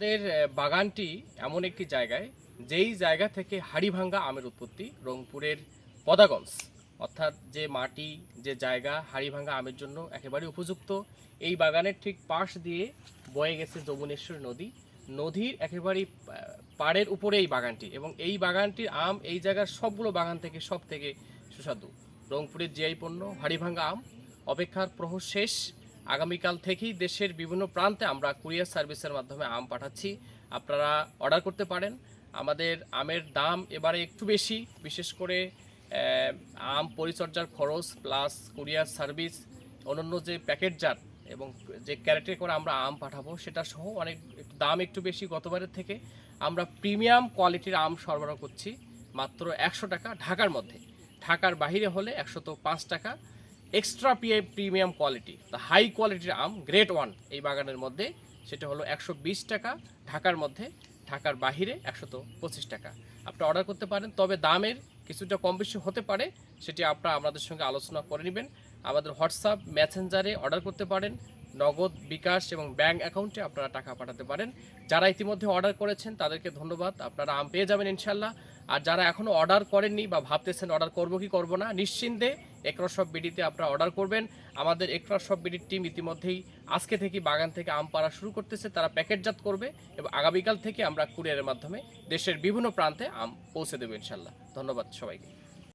আমাদের বাগানটি এমন একটি জায়গায়, যেই জায়গা থেকে হাড়িভাঙ্গা আমের উৎপত্তি। রংপুরের পদাগঞ্জ, অর্থাৎ যে মাটি, যে জায়গা হাড়িভাঙ্গা আমের জন্য একেবারে উপযুক্ত। এই বাগানের ঠিক পাশ দিয়ে বয়ে গেছে যমুনেশ্বরী নদী। নদীর একেবারেই পাড়ের উপরে এই বাগানটি, এবং এই বাগানটির আম এই জায়গার সবগুলো বাগান থেকে সব থেকে সুস্বাদু। রংপুরের জিআই পণ্য হাড়িভাঙ্গা আম। অপেক্ষার প্রহর শেষ। আগামীকাল থেকেই দেশের বিভিন্ন প্রান্তে আমরা কুরিয়ার সার্ভিসের মাধ্যমে আম পাঠাচ্ছি। আপনারা অর্ডার করতে পারেন। আমাদের আমের দাম এবারে একটু বেশি, বিশেষ করে আম পরিচর্যার খরচ প্লাস কুরিয়ার সার্ভিস, অন্যান্য যে প্যাকেটজাত এবং যে ক্যারেটে করে আমরা আম পাঠাবো সেটা সহ অনেক দাম একটু বেশি গতবারের থেকে। আমরা প্রিমিয়াম কোয়ালিটির আম সরবরাহ করছি মাত্র 100 টাকা ঢাকার মধ্যে। ঢাকার বাইরে হলে 105 টাকা। Extra premium quality, the high কোয়ালিটির আম গ্রেড ওয়ান এই বাগানের মধ্যে, সেটা হলো 120 টাকা ঢাকার মধ্যে। ঢাকার বাহিরে 125 টাকা। আপনি অর্ডার করতে পারেন, তবে দামের কিছুটা কম বেশি হতে পারে, সেটি আপনারা আমাদের সঙ্গে আলোচনা করে নেবেন। আমাদের হোয়াটসঅ্যাপ মেসেঞ্জারে অর্ডার করতে পারেন। নগদ, বিকাশ এবং ব্যাংক অ্যাকাউন্টে আপনারা টাকা পাঠাতে পারেন। যারা ইতিমধ্যে অর্ডার করেছেন তাদেরকে ধন্যবাদ, আপনারা আম পেয়ে যাবেন ইনশাল্লাহ। আর যারা এখনও অর্ডার করেননি বা ভাবতেছেন অর্ডার করবো কি করবো না, নিশ্চিন্তে একরা শপ বিডিতে আপনারা অর্ডার করবেন। আমাদের একরা শপ বিডির টিম ইতিমধ্যেই আজকে থেকে বাগান থেকে আম পাড়া শুরু করতেছে। তারা প্যাকেটজাত করবে এবং আগামীকাল থেকে আমরা কুরিয়ারের মাধ্যমে দেশের বিভিন্ন প্রান্তে আম পৌঁছে দেবো ইনশাল্লাহ। ধন্যবাদ সবাইকে।